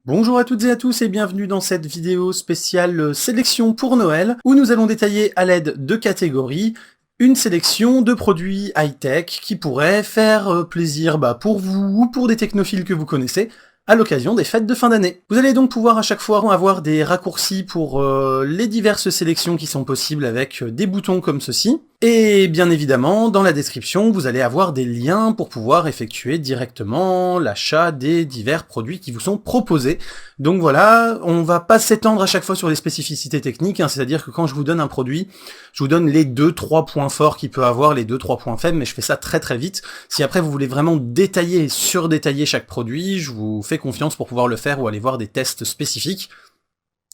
Bonjour à toutes et à tous et bienvenue dans cette vidéo spéciale sélection pour Noël où nous allons détailler à l'aide de catégories une sélection de produits high-tech qui pourraient faire plaisir pour vous ou pour des technophiles que vous connaissez à l'occasion des fêtes de fin d'année. Vous allez donc pouvoir à chaque fois avoir des raccourcis pour les diverses sélections qui sont possibles avec des boutons comme ceci. Et bien évidemment, dans la description, vous allez avoir des liens pour pouvoir effectuer directement l'achat des divers produits qui vous sont proposés. Donc voilà, on va pas s'étendre à chaque fois sur les spécificités techniques, c'est-à-dire que quand je vous donne un produit, je vous donne les 2-3 points forts qu'il peut avoir, les 2-3 points faibles, mais je fais ça très très vite. Si après vous voulez vraiment détailler et surdétailler chaque produit, je vous fais confiance pour pouvoir le faire ou aller voir des tests spécifiques.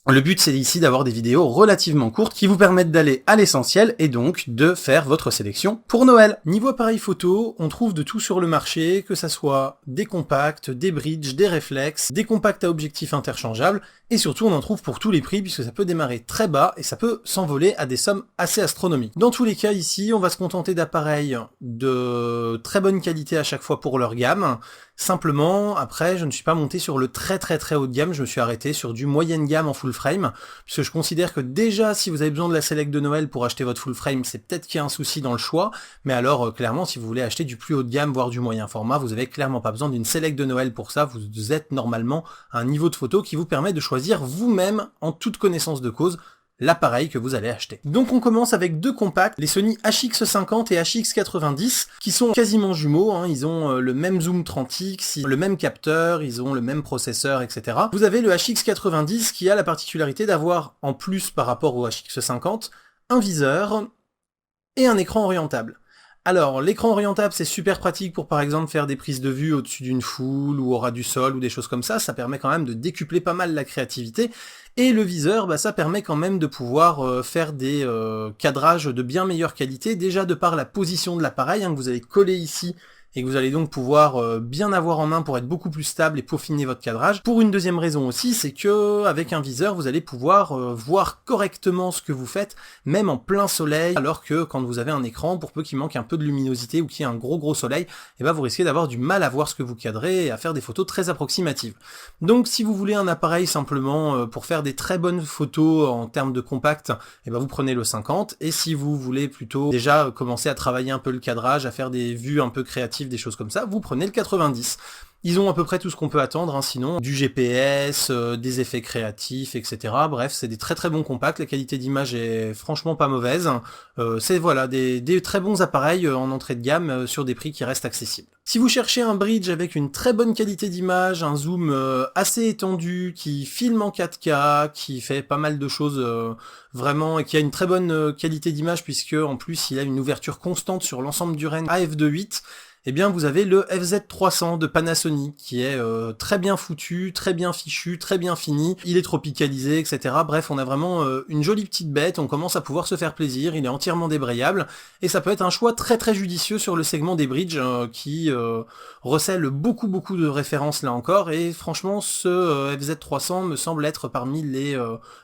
Le but c'est ici d'avoir des vidéos relativement courtes qui vous permettent d'aller à l'essentiel et donc de faire votre sélection pour Noël. Niveau appareil photo, on trouve de tout sur le marché, que ça soit des compacts, des bridges, des réflexes, des compacts à objectifs interchangeables, et surtout on en trouve pour tous les prix puisque ça peut démarrer très bas et ça peut s'envoler à des sommes assez astronomiques. Dans tous les cas ici, on va se contenter d'appareils de très bonne qualité à chaque fois pour leur gamme. Simplement, après, je ne suis pas monté sur le très haut de gamme, je me suis arrêté sur du moyenne gamme en full frame, puisque je considère que déjà, si vous avez besoin de la Select de Noël pour acheter votre full frame, c'est peut-être qu'il y a un souci dans le choix, mais alors, clairement, si vous voulez acheter du plus haut de gamme, voire du moyen format, vous avez clairement pas besoin d'une Select de Noël pour ça, vous êtes normalement à un niveau de photo qui vous permet de choisir vous-même, en toute connaissance de cause, l'appareil que vous allez acheter. Donc on commence avec deux compacts, les Sony HX50 et HX90, qui sont quasiment jumeaux, ils ont le même zoom 30x, le même capteur, ils ont le même processeur, etc. Vous avez le HX90 qui a la particularité d'avoir, en plus par rapport au HX50, un viseur et un écran orientable. Alors, l'écran orientable, c'est super pratique pour par exemple faire des prises de vue au-dessus d'une foule ou au ras du sol ou des choses comme ça permet quand même de décupler pas mal la créativité. Et le viseur, ça permet quand même de pouvoir faire des cadrages de bien meilleure qualité, déjà de par la position de l'appareil, que vous allez coller ici, et que vous allez donc pouvoir bien avoir en main pour être beaucoup plus stable et peaufiner votre cadrage. Pour une deuxième raison aussi, c'est que avec un viseur, vous allez pouvoir voir correctement ce que vous faites, même en plein soleil, alors que quand vous avez un écran, pour peu qu'il manque un peu de luminosité ou qu'il y ait un gros soleil, vous risquez d'avoir du mal à voir ce que vous cadrez et à faire des photos très approximatives. Donc si vous voulez un appareil simplement pour faire des très bonnes photos en termes de compact, vous prenez le 50, et si vous voulez plutôt déjà commencer à travailler un peu le cadrage, à faire des vues un peu créatives, des choses comme ça, vous prenez le 90. Ils ont à peu près tout ce qu'on peut attendre, sinon du GPS, des effets créatifs, etc. Bref, c'est des très bons compacts, la qualité d'image est franchement pas mauvaise. C'est voilà, des très bons appareils en entrée de gamme sur des prix qui restent accessibles. Si vous cherchez un bridge avec une très bonne qualité d'image, un zoom assez étendu, qui filme en 4K, qui fait pas mal de choses vraiment, et qui a une très bonne qualité d'image puisque en plus il a une ouverture constante sur l'ensemble du range à f2.8, vous avez le FZ300 de Panasonic qui est très bien foutu, très bien fichu, très bien fini, il est tropicalisé, etc. Bref, on a vraiment une jolie petite bête, on commence à pouvoir se faire plaisir, il est entièrement débrayable, et ça peut être un choix très judicieux sur le segment des bridges qui recèle beaucoup de références là encore, et franchement ce FZ300 me semble être parmi les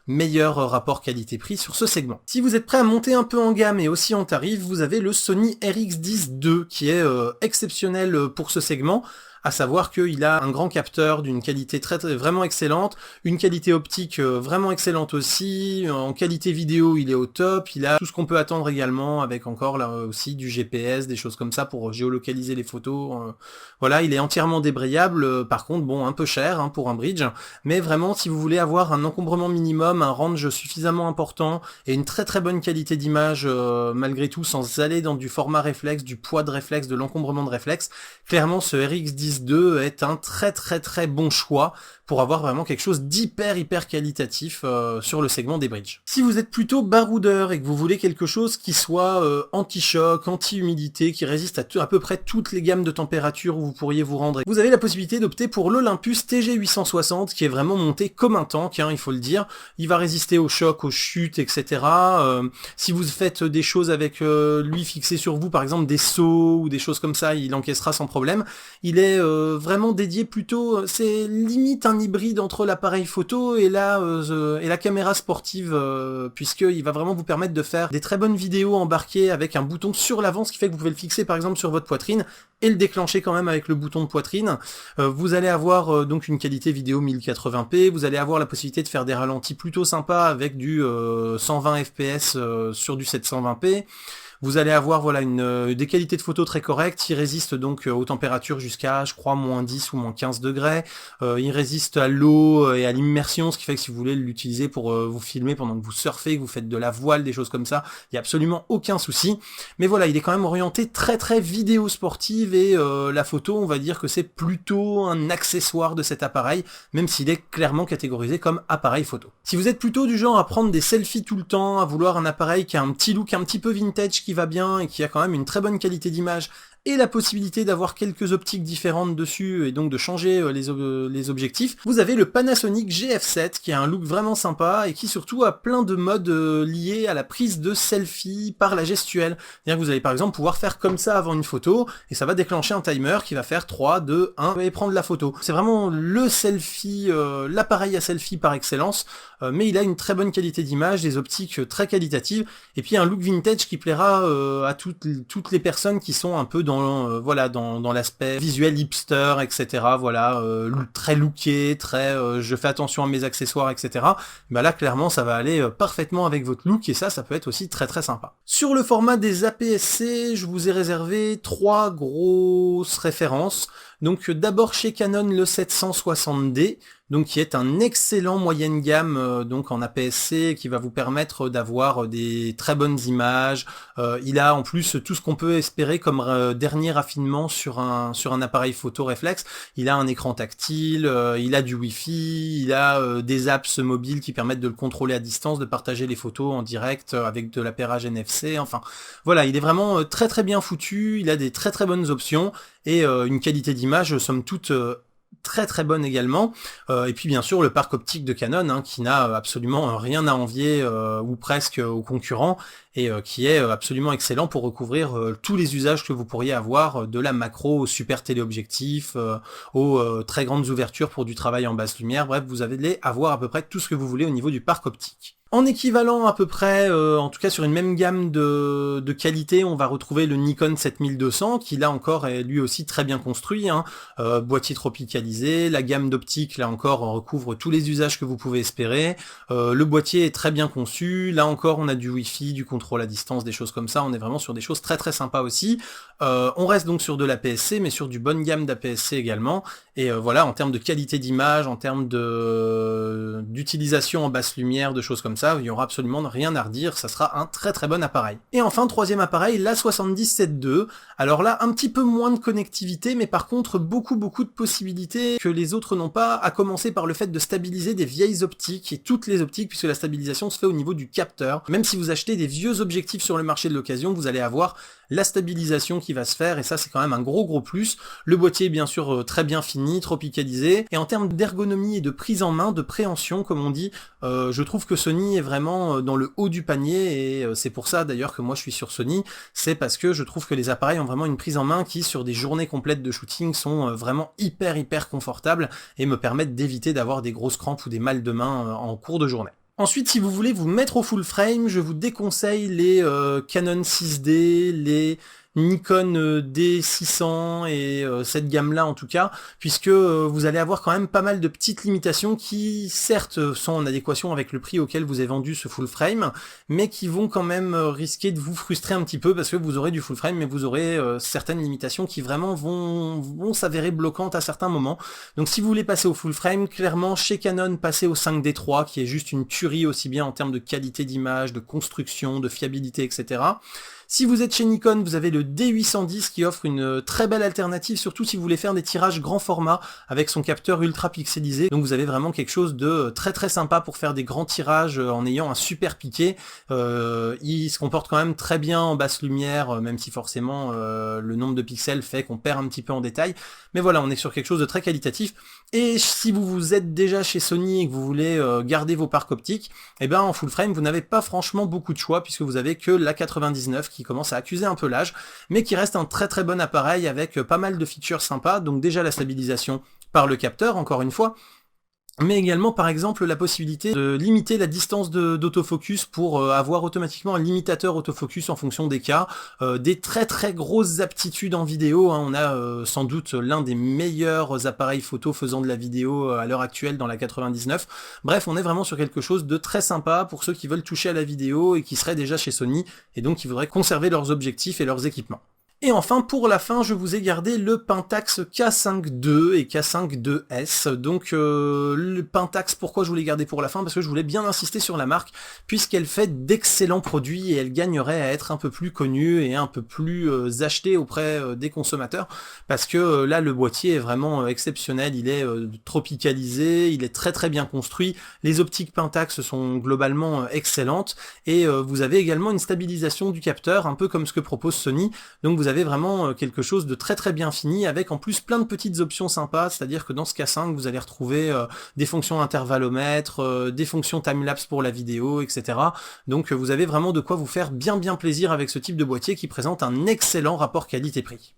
meilleurs rapports qualité-prix sur ce segment. Si vous êtes prêt à monter un peu en gamme et aussi en tarif, vous avez le Sony RX10 II qui est exceptionnel pour ce segment, à savoir qu'il a un grand capteur d'une qualité vraiment excellente, une qualité optique vraiment excellente aussi, en qualité vidéo il est au top, il a tout ce qu'on peut attendre également, avec encore là aussi du GPS, des choses comme ça pour géolocaliser les photos, voilà, il est entièrement débrayable, par contre bon, un peu cher pour un bridge, mais vraiment si vous voulez avoir un encombrement minimum, un range suffisamment important, et une très bonne qualité d'image malgré tout, sans aller dans du format réflexe, du poids de réflexe, de l'encombrement de réflexe, clairement ce RX10 II est un très bon choix pour avoir vraiment quelque chose d'hyper qualitatif sur le segment des bridges. Si vous êtes plutôt baroudeur et que vous voulez quelque chose qui soit anti-choc, anti-humidité, qui résiste à peu près toutes les gammes de température où vous pourriez vous rendre, vous avez la possibilité d'opter pour l'Olympus TG860 qui est vraiment monté comme un tank, il faut le dire. Il va résister aux chocs, aux chutes, etc. Si vous faites des choses avec lui fixé sur vous, par exemple des sauts ou des choses comme ça, il encaissera sans problème. Il est vraiment dédié plutôt, c'est limite un hybride entre l'appareil photo et la caméra sportive, puisqu'il va vraiment vous permettre de faire des très bonnes vidéos embarquées avec un bouton sur l'avant, ce qui fait que vous pouvez le fixer par exemple sur votre poitrine et le déclencher quand même avec le bouton de poitrine. Vous allez avoir donc une qualité vidéo 1080p, vous allez avoir la possibilité de faire des ralentis plutôt sympas avec du 120 fps sur du 720p. Vous allez avoir voilà des qualités de photo très correctes, il résiste donc aux températures jusqu'à, je crois, moins 10 ou moins 15 degrés, il résiste à l'eau et à l'immersion, ce qui fait que si vous voulez l'utiliser pour vous filmer pendant que vous surfez, que vous faites de la voile, des choses comme ça, il n'y a absolument aucun souci. Mais voilà, il est quand même orienté très vidéo sportive et la photo, on va dire que c'est plutôt un accessoire de cet appareil, même s'il est clairement catégorisé comme appareil photo. Si vous êtes plutôt du genre à prendre des selfies tout le temps, à vouloir un appareil qui a un petit look un petit peu vintage, qui va bien et qui a quand même une très bonne qualité d'image et la possibilité d'avoir quelques optiques différentes dessus et donc de changer les objectifs, vous avez le Panasonic GF7 qui a un look vraiment sympa et qui surtout a plein de modes liés à la prise de selfie par la gestuelle. C'est-à-dire que vous allez par exemple pouvoir faire comme ça avant une photo et ça va déclencher un timer qui va faire 3, 2, 1 et prendre la photo. C'est vraiment le selfie, l'appareil à selfie par excellence, mais il a une très bonne qualité d'image, des optiques très qualitatives et puis un look vintage qui plaira à toutes les personnes qui sont un peu dans l'aspect visuel hipster, etc. Voilà, très looké, très je fais attention à mes accessoires, etc. Bah là clairement ça va aller parfaitement avec votre look et ça peut être aussi très sympa. Sur le format des APS-C, je vous ai réservé 3 grosses références. Donc d'abord chez Canon le 760D, donc qui est un excellent moyenne gamme donc en APS-C qui va vous permettre d'avoir des très bonnes images. Il a en plus tout ce qu'on peut espérer comme dernier raffinement sur un appareil photo réflexe. Il a un écran tactile, il a du Wi-Fi, il a des apps mobiles qui permettent de le contrôler à distance, de partager les photos en direct avec de l'appairage NFC. Enfin voilà, il est vraiment très bien foutu, il a des très bonnes options et une qualité d'image somme toute très bonne également, et puis bien sûr le parc optique de Canon qui n'a absolument rien à envier ou presque aux concurrents et qui est absolument excellent pour recouvrir tous les usages que vous pourriez avoir, de la macro au super téléobjectif, aux très grandes ouvertures pour du travail en basse lumière. Bref, vous allez avoir à peu près tout ce que vous voulez au niveau du parc optique. En équivalent à peu près, en tout cas sur une même gamme de qualité, on va retrouver le Nikon 7200 qui là encore est lui aussi très bien construit, boîtier tropicalisé, la gamme d'optique là encore recouvre tous les usages que vous pouvez espérer, le boîtier est très bien conçu, là encore on a du Wi-Fi, du contrôle à distance, des choses comme ça, on est vraiment sur des choses très sympas aussi. On reste donc sur de l'APS-C mais sur du bonne gamme d'APS-C également, et voilà, en termes de qualité d'image, en termes d'utilisation en basse lumière, de choses comme ça, il n'y aura absolument rien à redire, ça sera un très bon appareil. Et enfin, troisième appareil, l'A77II. Alors là, un petit peu moins de connectivité, mais par contre beaucoup de possibilités que les autres n'ont pas, à commencer par le fait de stabiliser des vieilles optiques, et toutes les optiques, puisque la stabilisation se fait au niveau du capteur. Même si vous achetez des vieux objectifs sur le marché de l'occasion, vous allez avoir la stabilisation qui va se faire, et ça c'est quand même un gros plus. Le boîtier est bien sûr très bien fini, tropicalisé, et en termes d'ergonomie et de prise en main, de préhension comme on dit, je trouve que Sony est vraiment dans le haut du panier, et c'est pour ça d'ailleurs que moi je suis sur Sony, c'est parce que je trouve que les appareils ont vraiment une prise en main qui sur des journées complètes de shooting sont vraiment hyper confortables et me permettent d'éviter d'avoir des grosses crampes ou des mal de main en cours de journée. Ensuite, si vous voulez vous mettre au full frame, je vous déconseille les Canon 6D, les Nikon D600 et cette gamme-là en tout cas, puisque vous allez avoir quand même pas mal de petites limitations qui certes sont en adéquation avec le prix auquel vous avez vendu ce full frame, mais qui vont quand même risquer de vous frustrer un petit peu parce que vous aurez du full frame, mais vous aurez certaines limitations qui vraiment vont s'avérer bloquantes à certains moments. Donc si vous voulez passer au full frame, clairement chez Canon, passez au 5D3 qui est juste une tuerie aussi bien en termes de qualité d'image, de construction, de fiabilité, etc. Si vous êtes chez Nikon, vous avez le D810 qui offre une très belle alternative, surtout si vous voulez faire des tirages grand format avec son capteur ultra pixelisé. Donc vous avez vraiment quelque chose de très sympa pour faire des grands tirages en ayant un super piqué. Il se comporte quand même très bien en basse lumière, même si forcément le nombre de pixels fait qu'on perd un petit peu en détail. Mais voilà, on est sur quelque chose de très qualitatif. Et si vous êtes déjà chez Sony et que vous voulez garder vos parcs optiques, eh ben en full frame vous n'avez pas franchement beaucoup de choix puisque vous avez que l'A99 qui commence à accuser un peu l'âge, mais qui reste un très bon appareil avec pas mal de features sympas. Donc déjà la stabilisation par le capteur, encore une fois, mais également par exemple la possibilité de limiter la distance d'autofocus pour avoir automatiquement un limitateur autofocus en fonction des cas, des très grosses aptitudes en vidéo, hein. On a sans doute l'un des meilleurs appareils photo faisant de la vidéo à l'heure actuelle dans la 99. Bref, on est vraiment sur quelque chose de très sympa pour ceux qui veulent toucher à la vidéo et qui seraient déjà chez Sony et donc qui voudraient conserver leurs objectifs et leurs équipements. Et enfin, pour la fin, je vous ai gardé le Pentax K5 II et K5 IIS. Donc le Pentax, pourquoi je voulais garder pour la fin? Parce que je voulais bien insister sur la marque, puisqu'elle fait d'excellents produits et elle gagnerait à être un peu plus connue et un peu plus achetée auprès des consommateurs, parce que là, le boîtier est vraiment exceptionnel, il est tropicalisé, il est très bien construit, les optiques Pentax sont globalement excellentes, et vous avez également une stabilisation du capteur, un peu comme ce que propose Sony, donc vous avez vraiment quelque chose de très bien fini, avec en plus plein de petites options sympas, c'est-à-dire que dans ce K5 vous allez retrouver des fonctions intervalomètre, des fonctions timelapse pour la vidéo, etc. Donc vous avez vraiment de quoi vous faire bien plaisir avec ce type de boîtier qui présente un excellent rapport qualité-prix.